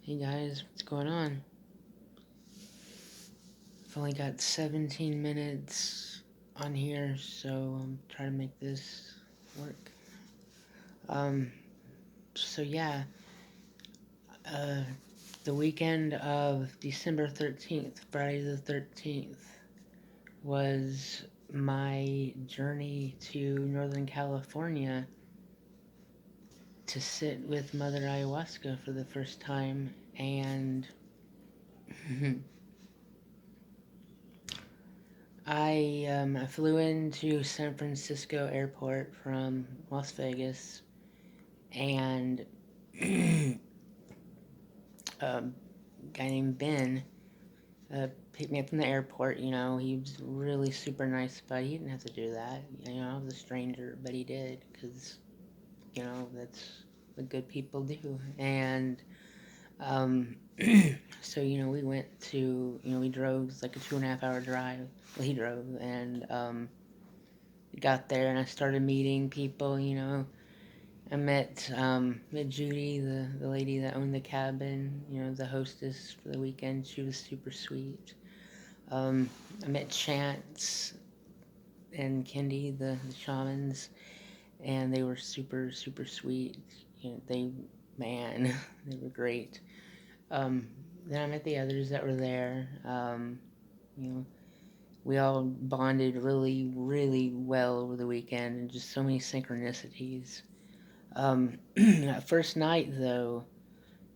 Hey guys, what's going on? I've only got 17 minutes on here, so I'm trying to make this work. Um, so yeah, uh, the weekend of December 13th, Friday the 13th, was my journey to Northern California to sit with Mother Ayahuasca for the first time, and I flew into San Francisco Airport from Las Vegas, and a guy named Ben picked me up from the airport. You know, he was really super nice, but he didn't have to do that. You know, I was a stranger, but he did because that's what good people do. And um, so we went to we drove. It's like a 2.5 hour drive. Well, he drove, and got there and I started meeting people. I met Judy, the lady that owned the cabin. The hostess for the weekend. She was super sweet. I met Chance and Kendi, the shamans, and they were super super sweet. They they were great. Um, then I met the others that were there. You know, we all bonded really really well over the weekend, and just so many synchronicities. That first night, though,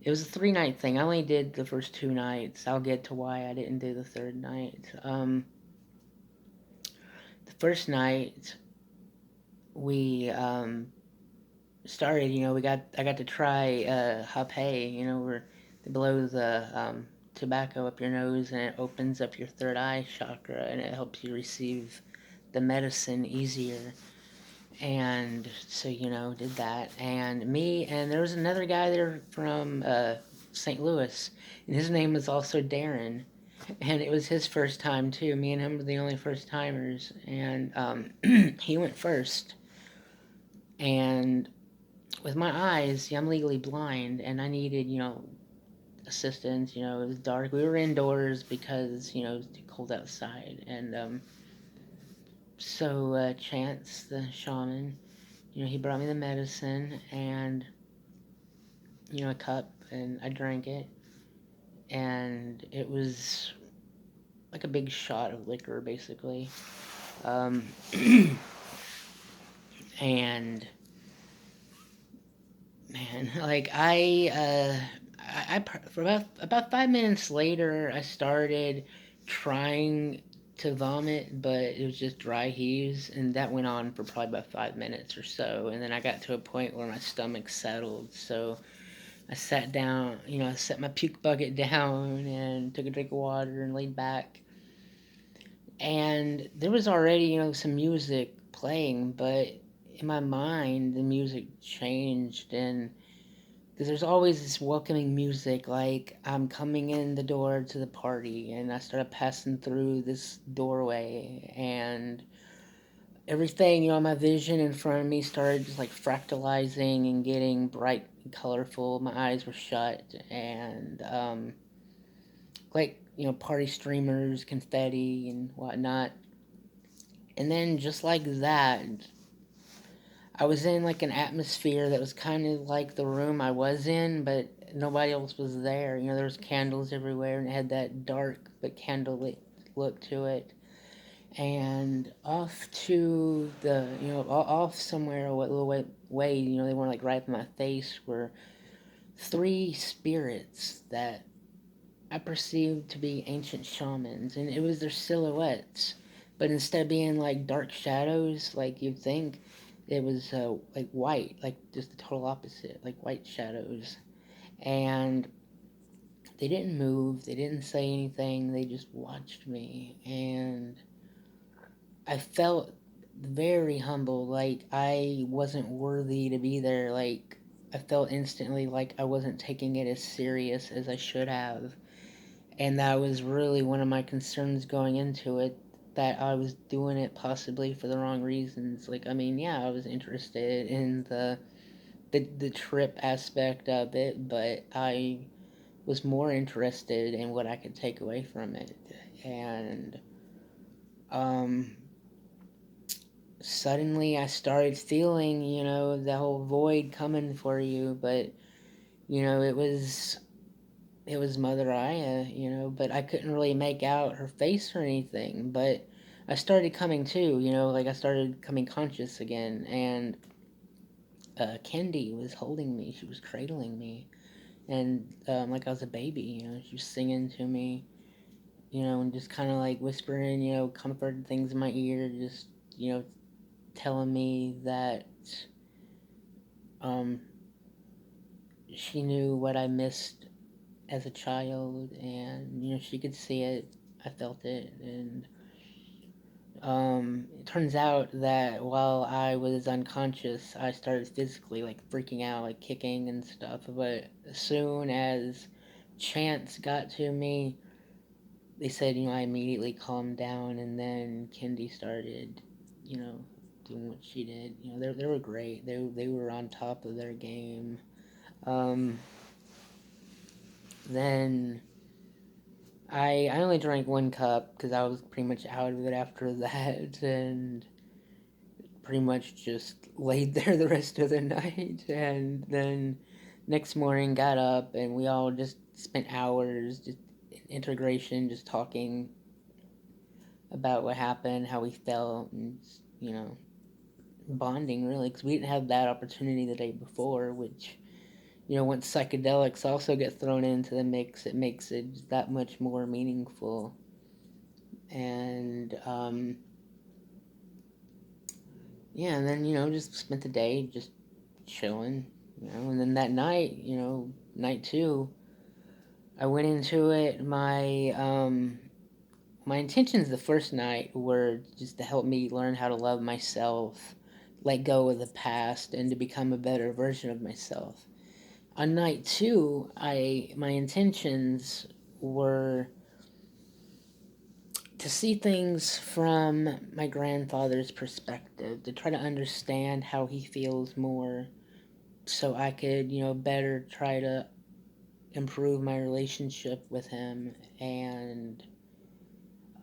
it was a 3 night thing. I only did the first 2 nights. I'll get to why I didn't do the third night. The first night, we started, I got to try hape, where they blow the tobacco up your nose and it opens up your third eye chakra and it helps you receive the medicine easier. And so did that, and me, and there was another guy there from St. Louis, and his name was also Darren, and it was his first time too. Me and him were the only first timers, and he went first. And with my eyes, I'm legally blind, and I needed assistance. It was dark. We were indoors because it was too cold outside, and so Chance, the shaman, he brought me the medicine and a cup, and I drank it, and it was like a big shot of liquor, basically. Um, and man, like for about 5 minutes later, I started trying to vomit, but it was just dry heaves, and that went on for probably about 5 minutes or so, and then I got to a point where my stomach settled, so I sat down, I set my puke bucket down and took a drink of water and laid back. And there was already, some music playing, but in my mind, the music changed. And because there's always this welcoming music, like I'm coming in the door to the party, and I started passing through this doorway, and everything, my vision in front of me started just like fractalizing and getting bright and colorful. My eyes were shut, and like party streamers, confetti, and whatnot. And then just like that, I was in like an atmosphere that was kind of like the room I was in, but nobody else was there. There was candles everywhere, and it had that dark but candlelit look to it. And off to the off somewhere a little way, they weren't like right in my face, were three spirits that I perceived to be ancient shamans, and it was their silhouettes. But instead of being like dark shadows, like you'd think, it was like white, like just the total opposite, like white shadows. And they didn't move, they didn't say anything, they just watched me. And I felt very humble, like I wasn't worthy to be there. Like I felt instantly like I wasn't taking it as serious as I should have. And that was really one of my concerns going into it, that I was doing it possibly for the wrong reasons. Like, I mean, yeah, I was interested in the trip aspect of it, but I was more interested in what I could take away from it. And um, suddenly I started feeling, the whole void coming for you. But, it was Mother Aya, but I couldn't really make out her face or anything. But I started coming to, like I started coming conscious again. And Kendi was holding me, she was cradling me. And like I was a baby, she was singing to me, and just kind of like whispering, comfort things in my ear, just, telling me that um, she knew what I missed as a child, and she could see it. I felt it, and it turns out that while I was unconscious, I started physically like freaking out, like kicking and stuff. But as soon as chance got to me, they said, I immediately calmed down, and then Kendi started, you know, doing what she did. They were great. They were on top of their game. Um, then I only drank one cup because I was pretty much out of it after that, and pretty much just laid there the rest of the night. And then next morning got up, and we all just spent hours just in integration, just talking about what happened, how we felt, and bonding really, because we didn't have that opportunity the day before. Which, once psychedelics also get thrown into the mix, it makes it that much more meaningful. And yeah, and then just spent the day just chilling, and then that night, night two, I went into it. My intentions the first night were just to help me learn how to love myself, let go of the past, and to become a better version of myself. On night two, I my intentions were to see things from my grandfather's perspective, to try to understand how he feels more, so I could, better try to improve my relationship with him. And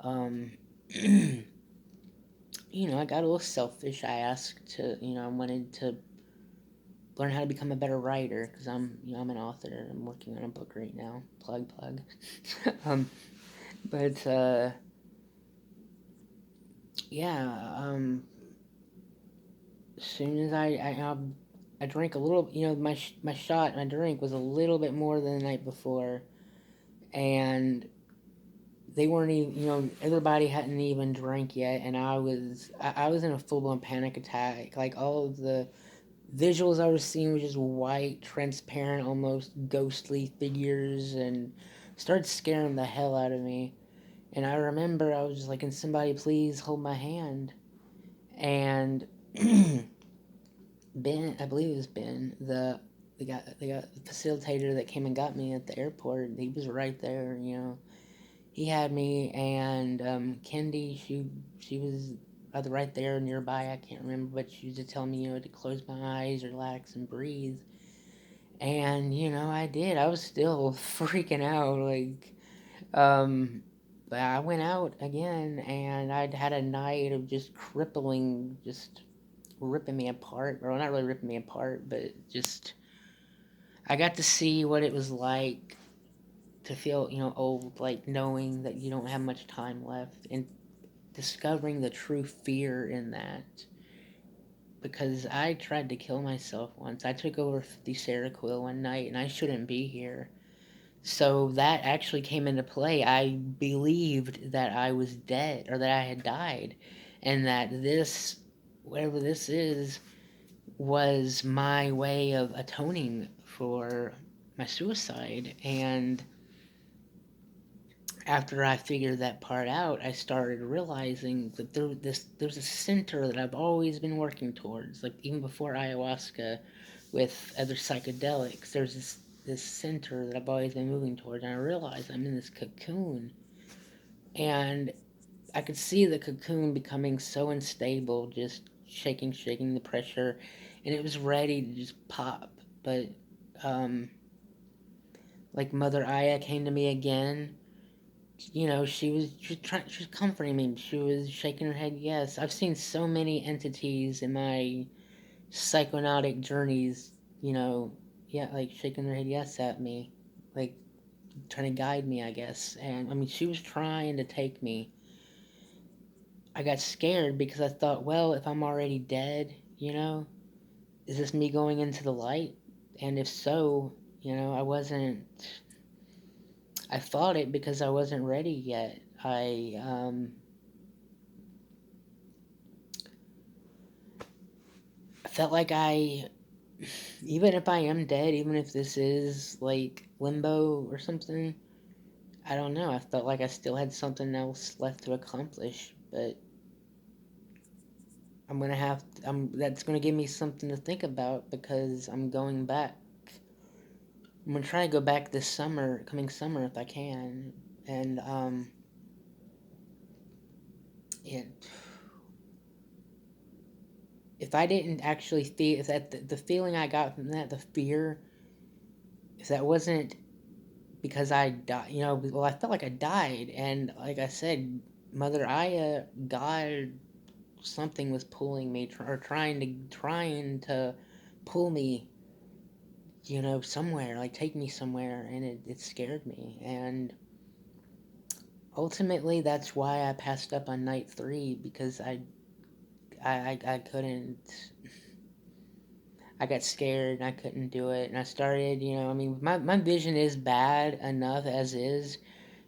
um I got a little selfish. I asked to, I wanted to learn how to become a better writer because I'm an author. I'm working on a book right now. Plug, plug. um, but yeah, as soon as I drank a little, my shot, my drink was a little bit more than the night before, and they weren't even, everybody hadn't even drank yet, and I was in a full blown panic attack. Like all of the visuals I was seeing was just white, transparent, almost ghostly figures, and started scaring the hell out of me. And I remember I was just like, "Can somebody please hold my hand?" And Ben, I believe it was Ben, the facilitator that came and got me at the airport. He was right there. He had me, and Kendi, she was right there nearby. I can't remember, but she used to tell me, to close my eyes, relax, and breathe. And I did. I was still freaking out, like, but I went out again, and I'd had a night of just crippling, just ripping me apart. Or not really ripping me apart, but just I got to see what it was like to feel, old, like knowing that you don't have much time left, and discovering the true fear in that. Because I tried to kill myself once. I took over 50 Seroquel one night, and I shouldn't be here. So that actually came into play. I believed that I was dead, or that I had died, and that this, whatever this is, was my way of atoning for my suicide. And after I figured that part out, I started realizing that there's a center that I've always been working towards. Like even before ayahuasca, with other psychedelics, there's this center that I've always been moving towards, and I realized I'm in this cocoon, and I could see the cocoon becoming so unstable, just shaking the pressure, and it was ready to just pop. But um, Like Mother Aya came to me again. You know, she was comforting me. She was shaking her head yes. I've seen so many entities in my psychonautic journeys, you know, yeah, like shaking her head yes at me. Like trying to guide me, I guess. And I mean, she was trying to take me. I got scared because I thought, well, if I'm already dead, you know, is this me going into the light? And if so, you know, I wasn't. I thought it because I wasn't ready yet. I felt like even if I am dead, even if this is like limbo or something, I don't know. I felt like I still had something else left to accomplish, but I'm gonna have. That's gonna give me something to think about because I'm going back. I'm gonna try to go back this summer, coming summer, if I can. And yeah, if I didn't actually feel, if that the feeling I got from that, the fear, if that wasn't because I died, you know, well, I felt like I died, and like I said, Mother Aya, God, something was pulling me, or trying to pull me, you know, somewhere, like take me somewhere, and it scared me, and ultimately that's why I passed up on night three because I couldn't. I got scared and I couldn't do it, and I started, you know, I mean, my vision is bad enough as is,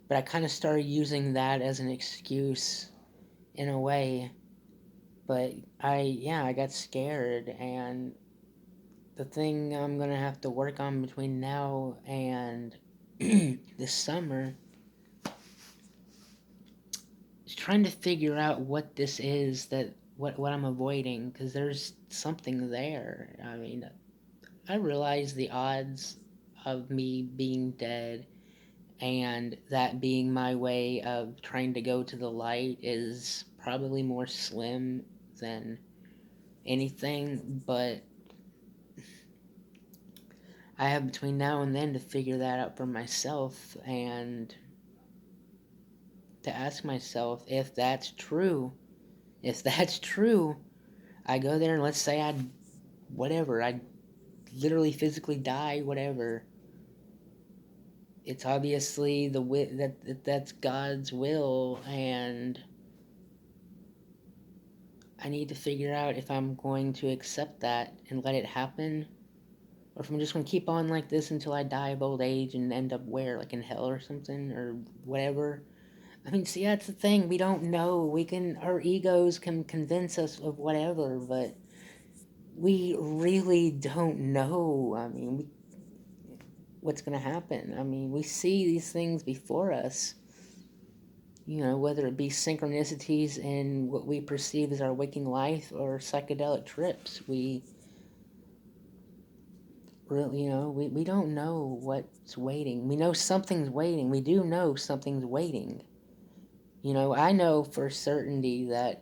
but I kind of started using that as an excuse in a way. But I got scared, and the thing I'm gonna have to work on between now and this summer is trying to figure out what this is that what I'm avoiding because there's something there. I mean, I realize the odds of me being dead and that being my way of trying to go to the light is probably more slim than anything, but I have between now and then to figure that out for myself and to ask myself if that's true. If that's true, I go there and let's say I literally physically die, whatever. It's obviously that's God's will, and I need to figure out if I'm going to accept that and let it happen, or if I'm just going to keep on like this until I die of old age and end up where, like in hell or something, or whatever. I mean, see, that's the thing. We don't know. Our egos can convince us of whatever, but we really don't know. I mean, what's going to happen? I mean, we see these things before us, you know, whether it be synchronicities in what we perceive as our waking life or psychedelic trips. We really, you know, we don't know what's waiting. We know something's waiting. We do know something's waiting. You know, I know for certainty that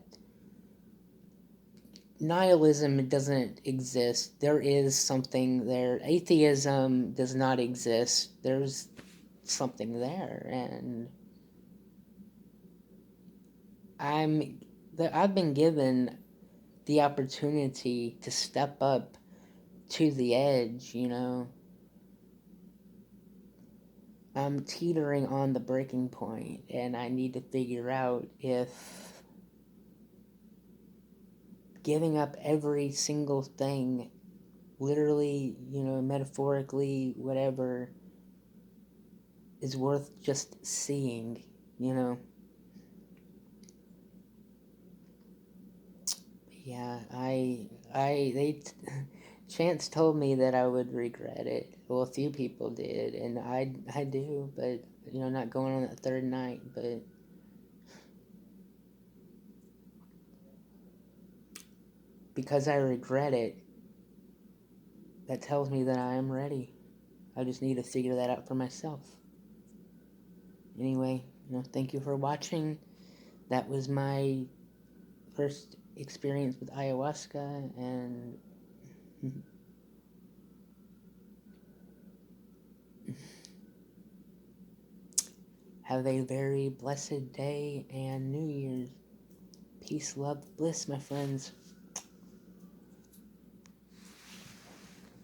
nihilism doesn't exist. There is something there. Atheism does not exist. There's something there, and I'm I've been given the opportunity to step up to the edge. You know, I'm teetering on the breaking point, and I need to figure out if giving up every single thing, literally, you know, metaphorically, whatever, is worth just seeing, you know. Yeah, Chance told me that I would regret it. Well, a few people did, and I do, but you know, not going on that third night. But because I regret it, that tells me that I am ready. I just need to figure that out for myself. Anyway, you know, thank you for watching. That was my first experience with ayahuasca, and Have a very blessed day and New Year's. Peace, love, bliss, my friends.